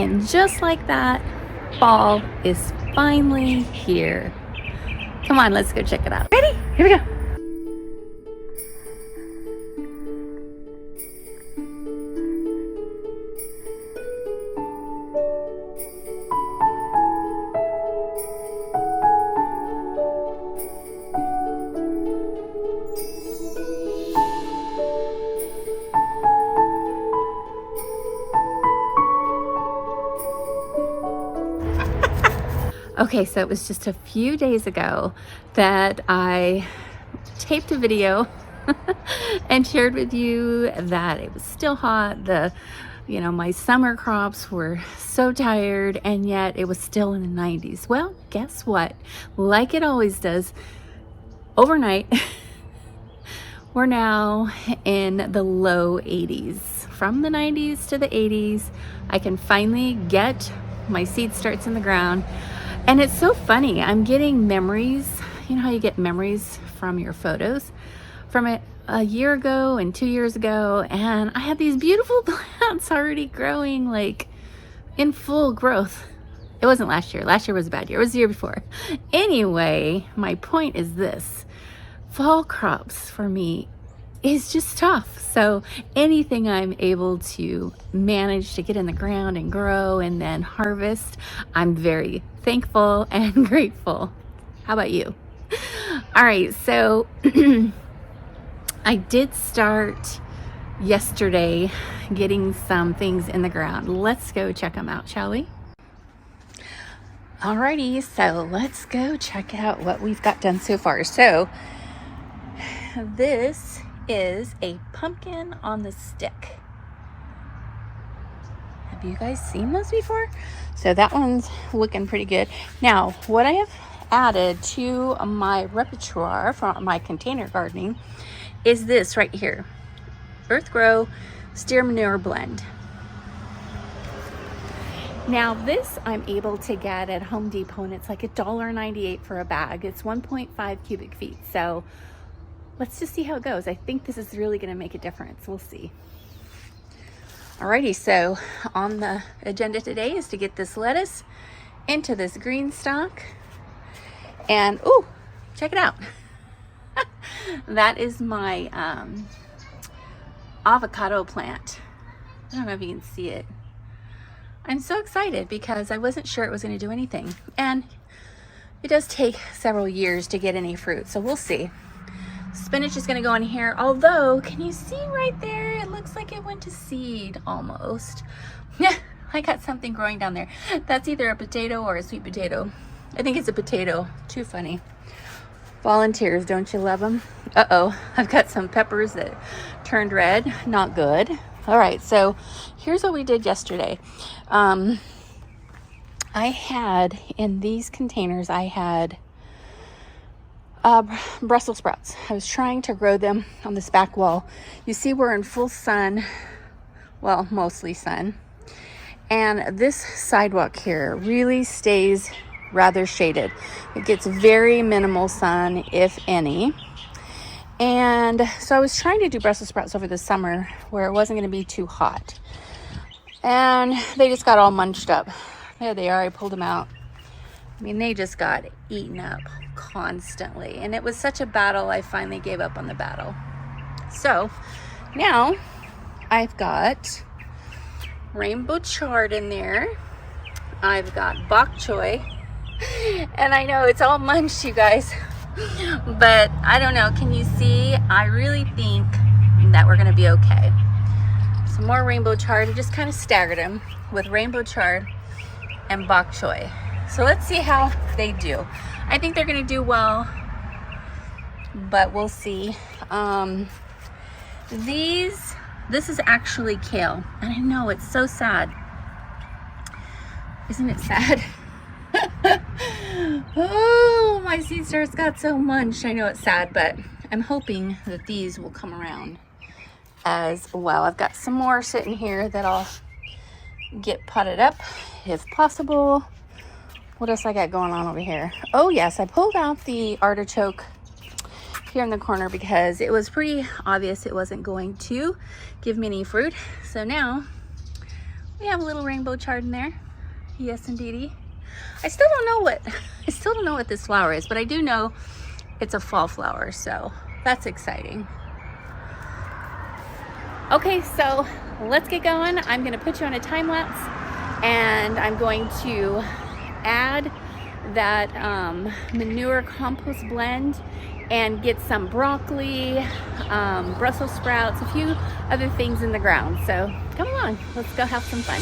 And just like that, fall is finally here. Come on, let's go check it out. Ready? Here we go. Okay, so it was just a few days ago that I taped a video and shared with you that it was still hot. My summer crops were so tired, and yet it was still in the 90s. Well, guess what? Like it always does, overnight, we're now in the low 80s. From the 90s to the 80s, I can finally get my seed starts in the ground. And it's so funny, I'm getting memories. You know how you get memories from your photos from a year ago and 2 years ago, and I had these beautiful plants already growing, like in full growth. It wasn't last year. Last year was a bad year. It was the year before. Anyway, my point is this: fall crops for me is just tough. So anything I'm able to manage to get in the ground and grow and then harvest, I'm very thankful and grateful. How about you? All right, so I did start yesterday getting some things in the ground. Let's go check them out, shall we? Alrighty, so let's go check out what we've got done so far. So this is a pumpkin on the stick. Have you guys seen those before? So that one's looking pretty good. Now, what I have added to my repertoire for my container gardening is this right here: Earth Grow Steer Manure Blend. Now this I'm able to get at Home Depot, and it's like $1.98 for a bag. It's 1.5 cubic feet. So let's just see how it goes. I think this is really going to make a difference. We'll see. Alrighty, so on the agenda today is to get this lettuce into this green stock. And, ooh, check it out. That is my avocado plant. I don't know if you can see it. I'm so excited because I wasn't sure it was going to do anything. And it does take several years to get any fruit, so we'll see. Spinach is going to go in here, although, can you see right there? It looks like it went to seed almost. Yeah, I got something growing down there. That's either a potato or a sweet potato. I think it's a potato. Too funny. Volunteers, don't you love them? Uh-oh, I've got some peppers that turned red. Not good. All right, so here's what we did yesterday. I had, in these containers, I had Brussels sprouts. I was trying to grow them on this back wall. You see we're in full sun, well, mostly sun. And this sidewalk here really stays rather shaded. It gets very minimal sun, if any. And so I was trying to do Brussels sprouts over the summer where it wasn't going to be too hot. And they just got all munched up. There they are. I pulled them out. I mean, they just got eaten up constantly. And it was such a battle, I finally gave up on the battle. So now I've got rainbow chard in there. I've got bok choy. And I know it's all munched, you guys. But I don't know. Can you see? I really think that we're going to be okay. Some more rainbow chard. I just kind of staggered them with rainbow chard and bok choy. So let's see how they do. I think they're going to do well, but we'll see. This is actually kale, and I know it's so sad. Isn't it sad? Oh, my seed starts got so munched. I know it's sad, but I'm hoping that these will come around as well. I've got some more sitting here that I'll get potted up if possible. What else I got going on over here? Oh yes, I pulled out the artichoke here in the corner because it was pretty obvious it wasn't going to give me any fruit. So now We have a little rainbow chard in there. Yes, indeedy. I still don't know what this flower is, but I do know it's a fall flower, so that's exciting. Okay, so let's get going. I'm gonna put you on a time lapse, and I'm going to add that manure compost blend and get some broccoli, Brussels sprouts, a few other things in the ground. So come along, let's go have some fun.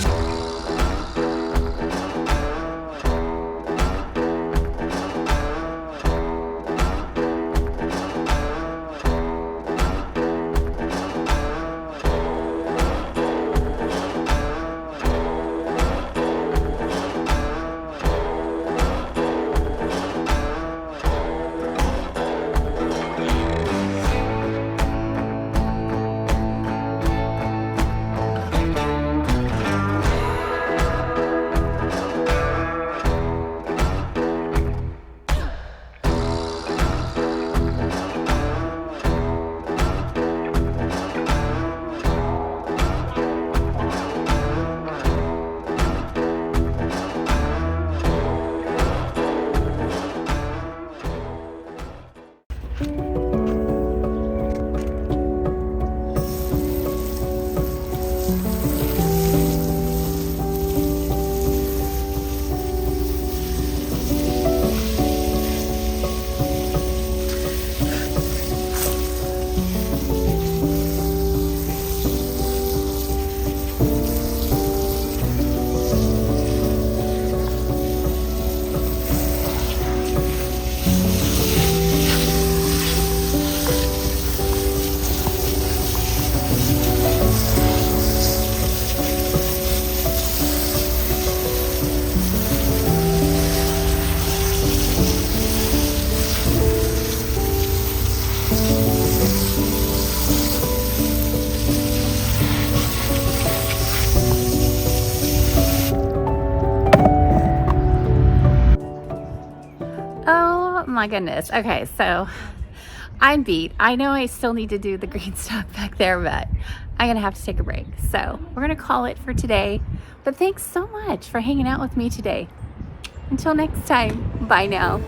Oh my goodness. Okay, so I'm beat. I know I still need to do the green stuff back there, but I'm gonna have to take a break. So we're gonna call it for today. But thanks so much for hanging out with me today. Until next time, bye now.